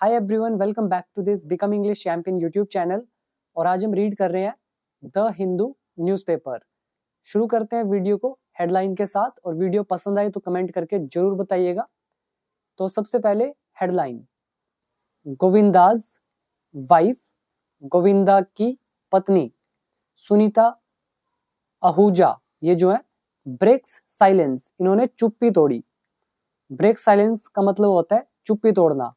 Hi everyone, welcome back to this become English champion YouTube channel. और आज हम read कर रहे हैं द हिंदू न्यूज़पेपर। शुरू करते हैं वीडियो को हेडलाइन के साथ, और वीडियो पसंद आए तो कमेंट करके जरूर बताइएगा। तो सबसे पहले हेडलाइन, गोविंदाज वाइफ, गोविंदा की पत्नी सुनीता आहूजा, ये जो है ब्रेक्स साइलेंस, इन्होंने चुप्पी तोड़ी। ब्रेक साइलेंस का मतलब होता है चुप्पी तोड़ना।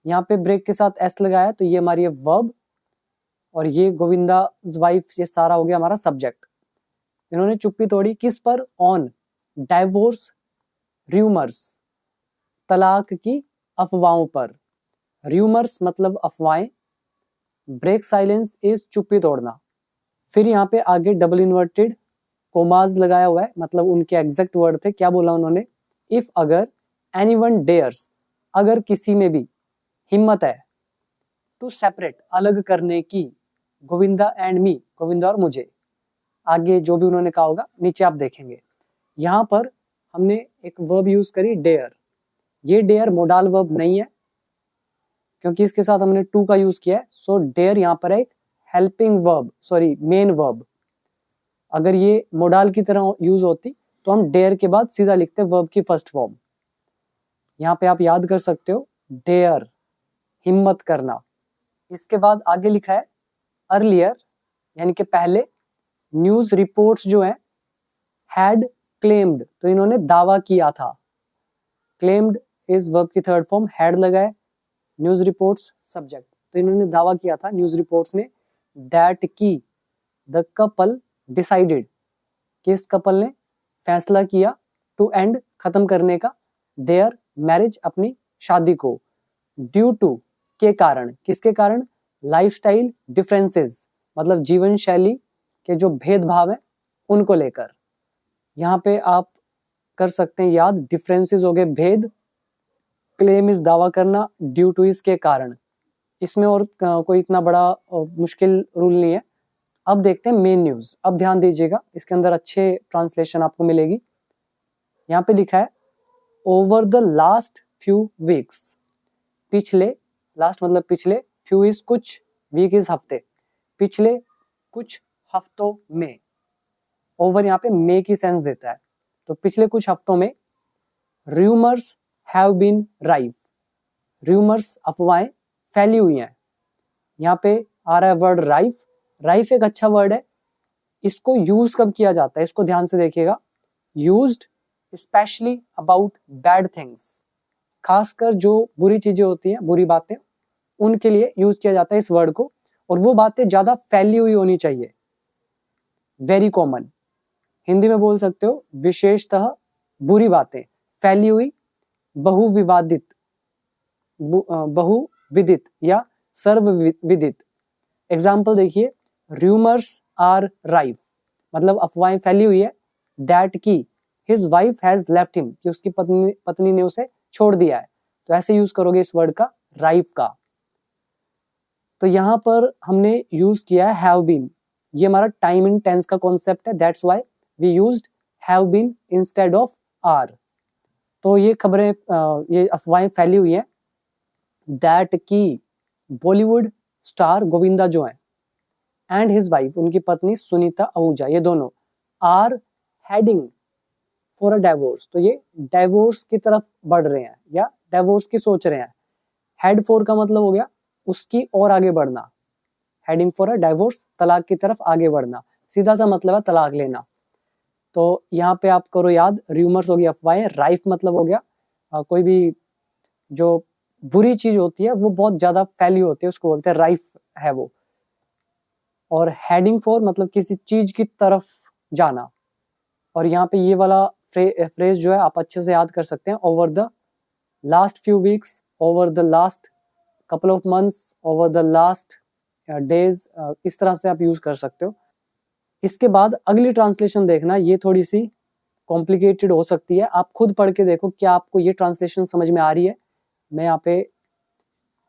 यहाँ पे ब्रेक के साथ एस लगाया तो ये हमारी वर्ब, और ये गोविंदा वाइफ, ये सारा हो गया हमारा सब्जेक्ट। इन्होंने चुप्पी तोड़ी किस पर? ऑन डाइवोर्स र्यूमर्स, तलाक की अफवाहों पर। र्यूमर्स मतलब अफवाहें, ब्रेक साइलेंस इज चुप्पी तोड़ना। फिर यहाँ पे आगे डबल इन्वर्टेड कोमाज लगाया हुआ है, मतलब उनके एग्जैक्ट वर्ड थे। क्या बोला उन्होंने? इफ अगर एनीवन डेयर्स, अगर किसी में भी हिम्मत है, टू सेपरेट अलग करने की, गोविंदा एंड मी, गोविंदा और मुझे। आगे जो भी उन्होंने कहा होगा नीचे आप देखेंगे। यहाँ पर हमने एक वर्ब यूज करी डेयर। ये डेयर मोडाल वर्ब नहीं है, क्योंकि इसके साथ हमने टू का यूज किया है। सो डेयर यहाँ पर एक helping verb, sorry main verb. अगर ये मोडाल की तरह यूज होती तो हम डेयर के बाद सीधा लिखते वर्ब की फर्स्ट फॉर्म। यहाँ पे आप याद कर सकते हो, डेयर हिम्मत करना। इसके बाद आगे लिखा है अर्लियर, यानी कि पहले, न्यूज रिपोर्ट्स जो है हैड क्लेम्ड, तो इन्होंने दावा किया था। क्लेम्ड इज वर्ब की थर्ड फॉर्म, हैड लगा है, न्यूज रिपोर्ट्स सब्जेक्ट, तो इन्होंने दावा किया था न्यूज रिपोर्ट्स ने, दैट की द कपल डिसाइडेड, किस कपल ने फैसला किया, टू एंड खत्म करने का, देयर मैरिज अपनी शादी को, ड्यू टू के कारण, किसके कारण? लाइफस्टाइल डिफरेंसेस, मतलब जीवन शैली के जो भेदभाव है उनको लेकर। यहाँ पे आप कर सकते हैं याद, डिफरेंसेस हो गए भेद, क्लेम इज दावा करना, ड्यू टू इज के कारण। इसमें और कोई इतना बड़ा मुश्किल रूल नहीं है। अब देखते हैं मेन न्यूज। अब ध्यान दीजिएगा, इसके अंदर अच्छे ट्रांसलेशन आपको मिलेगी। यहाँ पे लिखा है over the last few weeks, पिछले, लास्ट मतलब पिछले, फ्यू इज कुछ, वीक इज हफ्ते, पिछले कुछ हफ्तों में। ओवर यहाँ पे मे की सेंस देता है, तो पिछले कुछ हफ्तों में rumours have been rife, rumours अफवाहें फैली हुई हैं। यहाँ पे आ रहा है वर्ड राइफ। राइफ एक अच्छा वर्ड है। इसको यूज कब किया जाता है, इसको ध्यान से देखिएगा। Used specially about bad things, खासकर जो बुरी चीजें होती हैं, बुरी बातें, उनके लिए यूज किया जाता है इस वर्ड को। और वो बातें ज्यादा फैली हुई होनी चाहिए, वेरी कॉमन। हिंदी में बोल सकते हो विशेषतः बुरी बातें, फैली हुई, बहुविवादित, बहुविदित या सर्वविदित। एग्जाम्पल देखिए, र्यूमर्स आर राइफ, मतलब अफवाहें फैली हुई है, दैट की his wife has left him, कि उसकी पत्नी ने उसे छोड़ दिया है। तो ऐसे यूज करोगे इस वर्ड का, राइफ का। तो यहाँ पर हमने यूज किया है हैव बीन। ये हमारा टाइम इन टेंस का कॉन्सेप्ट है, that's why we used have been instead of are. तो ये खबरें, ये अफवाहें फैली हुई हैं, दैट की बॉलीवुड स्टार गोविंदा जो है, एंड हिज वाइफ, उनकी पत्नी सुनीता आहूजा, ये दोनों are heading for a divorce, तो ये डाइवोर्स की तरफ बढ़ रहे हैं या डाइवोर्स की सोच रहे हैं। हेड फॉर का मतलब हो गया उसकी और आगे बढ़ना, हेडिंग फॉर अ डाइवोर्स, तलाक की तरफ आगे बढ़ना, सीधा सा मतलब है तलाक लेना। तो यहाँ पे आप करो याद, र्यूमर्स हो गया अफवाहें, राइफ मतलब हो गया कोई भी जो बुरी चीज होती है वो बहुत ज्यादा फैली होती है, उसको बोलते हैं राइफ है वो। और हेडिंग फॉर मतलब किसी चीज की तरफ जाना। और यहाँ पे ये वाला फ्रेज जो है आप अच्छे से याद कर सकते हैं, over the last few weeks, over the last couple of months, over the last days, इस तरह से आप यूज कर सकते हो। इसके बाद अगली ट्रांसलेशन देखना, ये थोड़ी सी कॉम्प्लिकेटेड हो सकती है। आप खुद पढ़ के देखो क्या आपको ये ट्रांसलेशन समझ में आ रही है। मैं यहाँ पे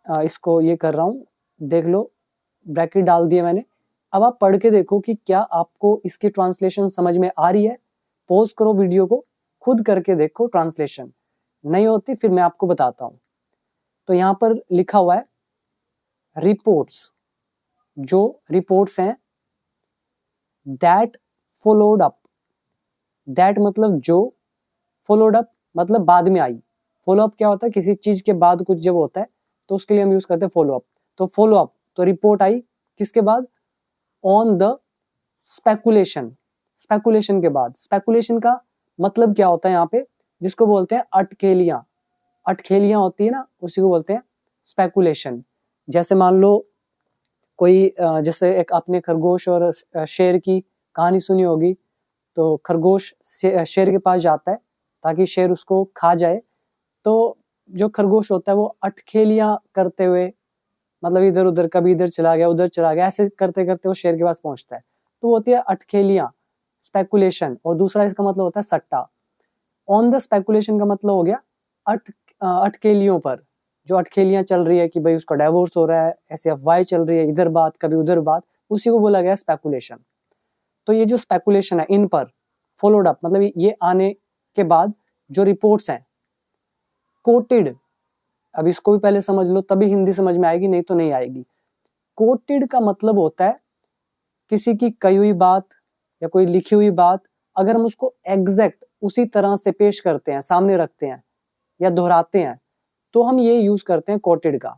इसको ये कर रहा हूँ, देख लो, ब्रैकेट डाल दिए मैंने। अब आप पढ़ के देखो कि क्या आपको इसकी ट्रांसलेशन समझ में आ रही है। पॉज करो वीडियो को, खुद करके देखो ट्रांसलेशन। नहीं होती फिर मैं आपको बताता हूँ। तो यहाँ पर लिखा हुआ है रिपोर्ट्स, जो रिपोर्ट्स हैं दैट फॉलोड अप, दैट मतलब जो, फॉलोड अप मतलब बाद में आई। फॉलो अप क्या होता है, किसी चीज के बाद कुछ जब होता है तो उसके लिए हम यूज करते हैं फॉलो अप। तो फॉलो अप, तो रिपोर्ट आई किसके बाद, ऑन द स्पेकुलेशन, स्पेकुलेशन के बाद। स्पेकुलेशन का मतलब क्या होता है यहाँ पे, जिसको बोलते हैं अटखेलियां, अटखेलियां होती है ना, उसी को बोलते हैं स्पेकुलेशन। जैसे मान लो कोई जैसे एक आपने खरगोश और शेर की कहानी सुनी होगी, तो खरगोश शेर के पास जाता है ताकि शेर उसको खा जाए। तो जो खरगोश होता है वो अटखेलियां करते हुए, मतलब इधर उधर, कभी इधर चला गया उधर चला गया, ऐसे करते करते वो शेर के पास पहुंचता है। तो होती है अटखेलियां, स्पेकुलेशन। और दूसरा इसका मतलब होता है सट्टा। ऑन द स्पेकुलेशन का मतलब हो गया अटखेलियों पर, जो अटखेलियां चल रही है कि भाई उसका डाइवोर्स हो रहा है, ऐसे अफवाहें चल रही है, इधर बात कभी उधर बात, उसी को बोला गया स्पेकुलेशन। तो ये जो स्पेकुलेशन है इन पर फॉलोड अप, मतलब ये आने के बाद जो रिपोर्ट्स हैं कोटेड, अब इसको भी पहले समझ लो तभी हिंदी समझ में आएगी, नहीं तो नहीं आएगी। कोटेड का मतलब होता है किसी की कही हुई बात या कोई लिखी हुई बात, अगर हम उसको एग्जैक्ट उसी तरह से पेश करते हैं, सामने रखते हैं या दोहराते हैं, तो हम ये यूज करते हैं कोटेड का।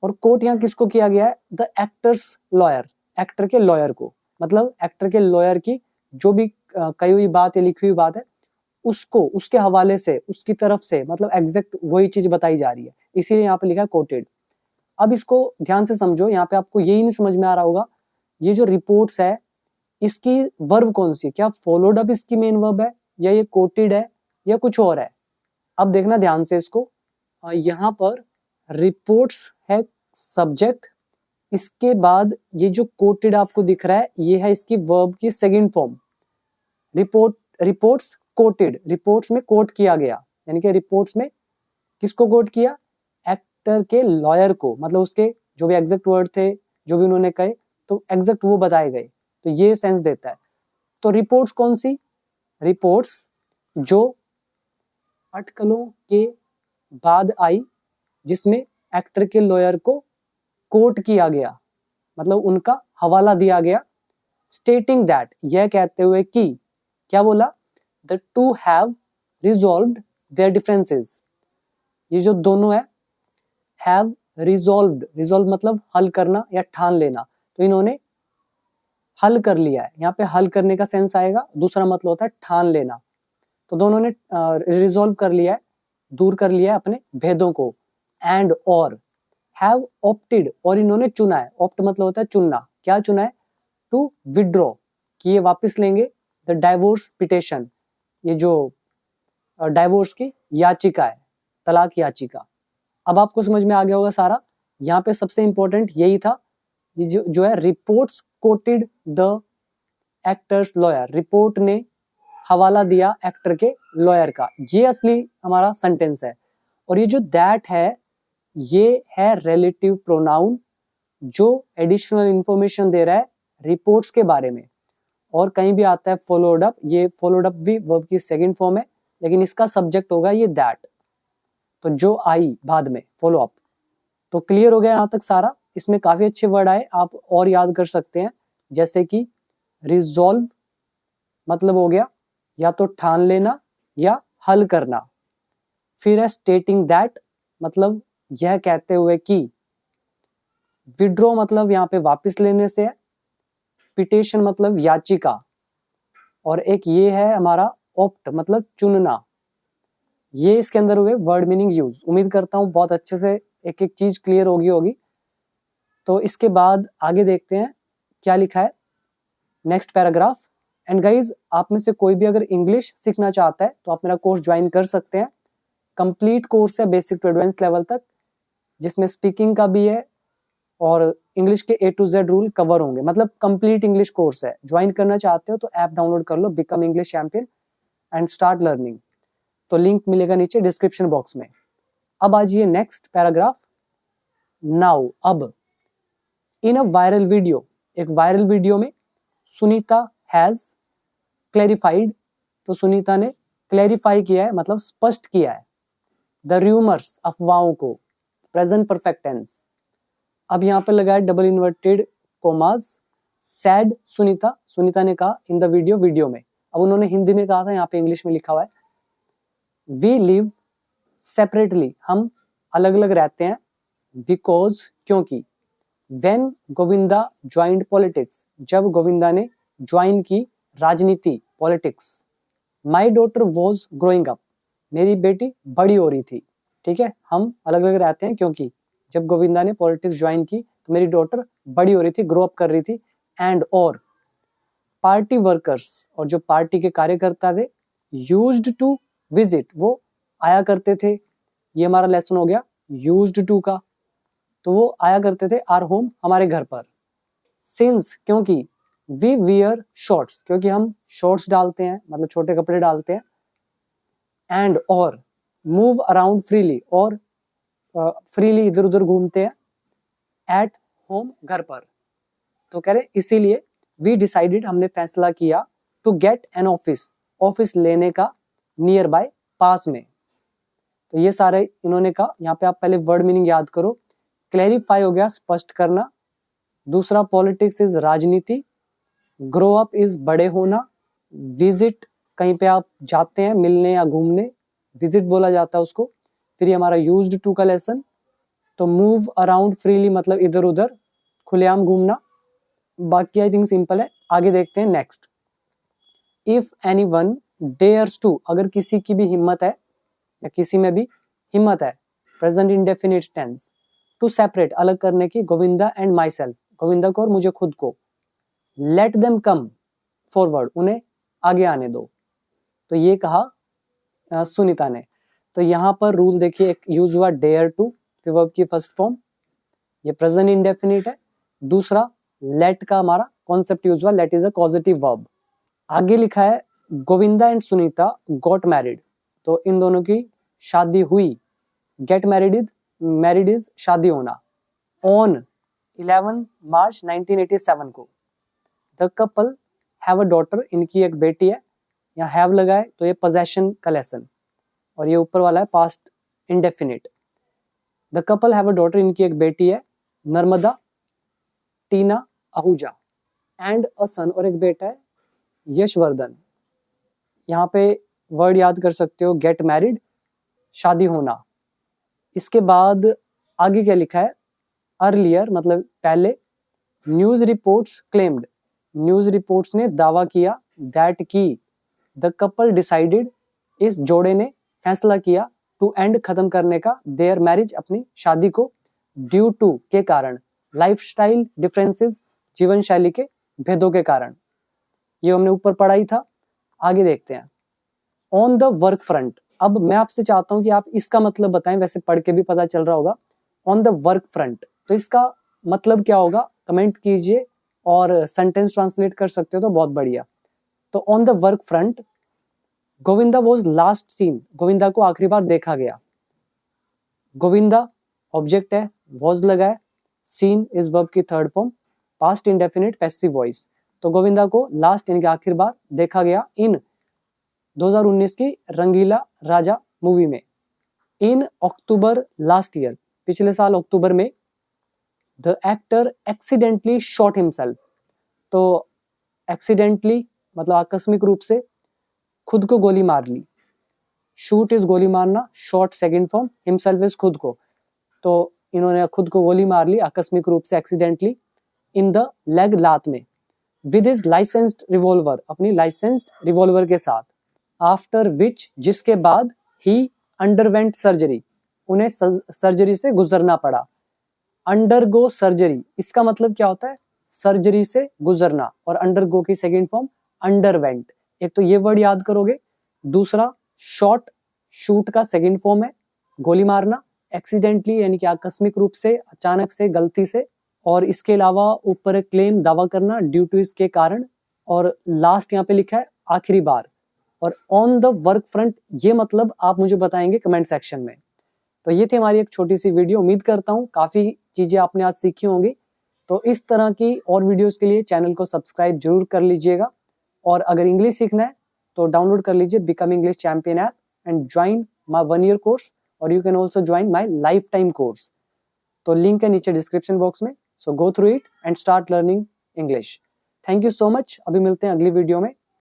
और कोट यहाँ किसको किया गया है, द एक्टर्स लॉयर, एक्टर के लॉयर को, मतलब एक्टर के लॉयर की जो भी कही हुई बात या लिखी हुई बात है उसको, उसके हवाले से, उसकी तरफ से, मतलब एग्जैक्ट वही चीज बताई जा रही है, इसीलिए यहाँ पे लिखा है कोटेड। अब इसको ध्यान से समझो, यहाँ पे आपको यही नहीं समझ में आ रहा होगा, ये जो रिपोर्ट्स है इसकी वर्ब कौन सी, क्या फॉलोड अप इसकी मेन वर्ब है, या ये कोटेड है, या कुछ और है। अब देखना ध्यान से इसको, यहाँ पर रिपोर्ट्स है सब्जेक्ट, इसके बाद ये जो कोटेड आपको दिख रहा है ये है इसकी वर्ब की second form. Report, reports coated, reports में कोट किया गया, यानी कि रिपोर्ट्स में किसको कोट किया, एक्टर के लॉयर को, मतलब उसके जो भी एग्जैक्ट वर्ड थे, जो भी उन्होंने कहे, तो एग्जैक्ट वो बताए गए, तो ये सेंस देता है। तो रिपोर्ट्स कौन सी, रिपोर्ट्स जो अटकलों के बाद आई, जिसमें एक्टर के लॉयर को कोट किया गया, मतलब उनका हवाला दिया गया, स्टेटिंग दैट, यह कहते हुए कि, क्या बोला, the two have resolved there differences, ये जो दोनों है हैव रिजॉल्व्ड, रिजॉल्व मतलब हल करना या ठान लेना, तो इन्होंने हल कर लिया है, यहाँ पे हल करने का सेंस आएगा। दूसरा मतलब होता है ठान लेना, तो दोनों ने रिजॉल्व कर लिया है, दूर कर लिया है अपने भेदों को। एंड और हैव ऑप्टेड, और इन्होंने चुना है, ऑप्ट मतलब होता है चुनना, क्या चुना है, टू विड्रॉ, कि ये वापस लेंगे, द डाइवोर्स पिटिशन, ये जो डाइवोर्स की याचिका है, तलाक याचिका। अब आपको समझ में आ गया होगा सारा। यहाँ पे सबसे इंपॉर्टेंट यही था, ये जो है reports coated the actors lawyer, report ने हवाला दिया एक्टर के लॉयर का, ये असली हमारा सेंटेंस है। और ये जो दैट है ये है रिलेटिव प्रोनाउन, जो एडिशनल इंफॉर्मेशन दे रहा है रिपोर्ट्स के बारे में। और कहीं भी आता है फॉलोड अप, ये फॉलोड अप भी वर्ब की सेकंड फॉर्म है, लेकिन इसका सब्जेक्ट होगा ये दैट, तो जो आई बाद में फॉलो अप। तो क्लियर हो गया यहाँ तक सारा। इसमें काफी अच्छे वर्ड आए, आप और याद कर सकते हैं, जैसे कि रिजॉल्व मतलब हो गया या तो ठान लेना या हल करना। फिर है स्टेटिंग दैट, मतलब यह कहते हुए कि। विड्रॉ मतलब यहाँ पे वापस लेने से है। पिटिशन मतलब याचिका। और एक ये है हमारा ऑप्ट मतलब चुनना। ये इसके अंदर हुए वर्ड मीनिंग यूज। उम्मीद करता हूँ बहुत अच्छे से एक एक चीज क्लियर होगी। तो इसके बाद आगे देखते हैं क्या लिखा है नेक्स्ट पैराग्राफ। एंड गाइज, आप में से कोई भी अगर इंग्लिश सीखना चाहता है तो आप मेरा कोर्स ज्वाइन कर सकते हैं। कंप्लीट कोर्स है बेसिक टू एडवांस लेवल तक, जिसमें स्पीकिंग का भी है और इंग्लिश के A to Z rule cover होंगे, मतलब कंप्लीट इंग्लिश कोर्स है। ज्वाइन करना चाहते हो तो ऐप डाउनलोड कर लो, become English champion, and start learning. तो लिंक मिलेगा नीचे डिस्क्रिप्शन बॉक्स में। अब आ जाइए नेक्स्ट पैराग्राफ। नाउ, अब, इन अ वायरल वीडियो, एक वायरल वीडियो में सुनीता हैज क्लैरिफाइड, तो सुनीता ने क्लैरिफाई किया है मतलब स्पष्ट किया है, द रूमर्स, अफवाहों को, प्रेजेंट परफेक्ट टेंस। अब यहाँ पे लगा है double inverted commas, sad Sunita, Sunita ने कहा इन द वीडियो में। अब उन्होंने हिंदी में कहा था, यहाँ पे इंग्लिश में लिखा हुआ है वी लिव सेपरेटली, हम अलग अलग रहते हैं, बिकॉज क्योंकि, व्हेन गोविंदा ज्वाइंड पॉलिटिक्स, जब गोविंदा ने ज्वाइन की राजनीति politics, my daughter was growing up, मेरी बेटी बड़ी हो रही थी। ठीक है, हम अलग अलग रहते हैं क्योंकि जब गोविंदा ने पॉलिटिक्स ज्वाइन की तो मेरी डॉटर बड़ी हो रही थी, ग्रो अप कर रही थी। एंड और पार्टी वर्कर्स, और जो पार्टी के कार्यकर्ता थे, यूज्ड टू विजिट, वो आया करते थे। ये हमारा लेसन हो गया यूज्ड टू का, तो वो आया करते थे आर होम, हमारे घर पर। सिंस, क्योंकि, वी वियर शॉर्ट्स, क्योंकि हम शॉर्ट्स डालते हैं, मतलब छोटे कपड़े डालते हैं। एंड और मूव अराउंड फ्रीली, और फ्रीली इधर उधर घूमते हैं। एट होम, घर पर। तो कह रहे इसीलिए वी डिसाइडेड, हमने फैसला किया, to get an office, office लेने का, नियर बाय, पास में। तो ये सारे इन्होंने कहा। यहाँ पे आप पहले वर्ड मीनिंग याद करो। क्लैरिफाई हो गया, स्पष्ट करना। दूसरा पॉलिटिक्स इज राजनीति, ग्रो अप इज बड़े होना, विजिट कहीं पे आप जाते हैं मिलने या घूमने, विजिट बोला जाता है उसको। फिर ये हमारा यूज्ड टू का लेसन। तो मूव अराउंड फ्रीली मतलब इधर उधर खुलेआम घूमना। बाकी आई थिंक सिंपल है। आगे देखते हैं next. If anyone dares to, अगर किसी की भी हिम्मत है या किसी में भी हिम्मत है, present indefinite tense, to separate, अलग करने की, Govinda and myself, Govinda को और मुझे खुद को, लेट देम कम फॉरवर्ड, उन्हें आगे आने दो। तो ये कहा सुनीता ने। तो यहाँ पर रूल देखिए, एक यूज हुआ डेयर टू, फिर वर्ब की फर्स्ट फॉर्म, ये प्रेजेंट इंडेफिनिट है। दूसरा लेट का हमारा कॉन्सेप्ट यूज हुआ, let is a causative verb. आगे लिखा है Govinda and Sunita got married, तो इन दोनों की शादी हुई। गेट मैरिड इज शादी होना। ऑन 11 मार्च 1987 को। The couple have a daughter, इनकी एक बेटी है। यहाँ हैव लगा है तो ये पोजेशन का लेसन, और ये ऊपर वाला है past indefinite. The couple have a daughter, इनकी एक बेटी है, नर्मदा, टीना, आहूजा। एंड अ सन, और एक बेटा है, यशवर्धन। यहाँ पे वर्ड याद कर सकते हो, गेट मैरिड, शादी होना। इसके बाद आगे क्या लिखा है, अर्लियर मतलब पहले, news reports claimed, news reports ने दावा किया, दैट की, द कपल डिसाइडेड, इस जोड़े ने फैसला किया, टू एंड, खत्म करने का, देयर मैरिज, अपनी शादी को, ड्यू टू, के कारण, लाइफस्टाइल डिफरेंसेस, जीवन शैली के भेदों के कारण। ये हमने ऊपर पढ़ा ही था। आगे देखते हैं। ऑन द वर्क फ्रंट, अब मैं आपसे चाहता हूं कि आप इसका मतलब बताएं, वैसे पढ़ के भी पता चल रहा होगा। ऑन द वर्क फ्रंट, तो इसका मतलब क्या होगा, कमेंट कीजिए, और सेंटेंस ट्रांसलेट कर सकते हो तो बहुत बढ़िया। तो on the work front, Govinda was last seen, Govinda को आखिरी बार देखा गया। गोविंदा ऑब्जेक्ट है, वॉज लगा है, सीन इज वर्ब की third form, past indefinite passive voice. तो गोविंदा को लास्ट यानी कि आखिर बार देखा गया इन 2019 की रंगीला राजा मूवी में। इन अक्टूबर लास्ट ईयर, पिछले साल अक्टूबर में, the actor accidentally shot himself, तो एक्सीडेंटली मतलब आकस्मिक रूप से खुद को गोली मार ली। शूट इज गोली मारना, shot second form, himself is खुद को। तो इन्होंने खुद को गोली मार ली आकस्मिक रूप से, एक्सीडेंटली, इन द लेग, लात में, विद हिज लाइसेंस्ड रिवॉल्वर, अपनी लाइसेंस्ड रिवॉल्वर के साथ। आफ्टर विच, जिसके बाद, ही अंडरवेंट सर्जरी, उन्हें सर्जरी से गुजरना पड़ा। अंडरगो सर्जरी, इसका मतलब क्या होता है, सर्जरी से गुजरना, और अंडरगो की सेकंड फॉर्म अंडरवेंट। एक तो ये वर्ड याद करोगे। दूसरा शॉट, शूट का सेकंड फॉर्म है, गोली मारना, एक्सीडेंटली यानी कि आकस्मिक रूप से, अचानक से, गलती से, और इसके अलावा ऊपर क्लेम, दावा करना, ड्यू टू, इसके कारण, और लास्ट यहाँ पे लिखा है आखिरी बार। और ऑन द वर्क फ्रंट, ये मतलब आप मुझे बताएंगे कमेंट सेक्शन में। तो ये थी हमारी एक छोटी सी वीडियो। उम्मीद करता हूँ काफी चीजें आपने आज सीखी होंगी। तो इस तरह की और वीडियोस के लिए चैनल को सब्सक्राइब जरूर कर लीजिएगा, और अगर इंग्लिश सीखना है तो डाउनलोड कर लीजिए become English champion app and join my 1 year course और you can also join my life time course. तो लिंक है नीचे डिस्क्रिप्शन बॉक्स में, so go through it and start learning English. Thank you so much. अभी मिलते हैं अगली video में।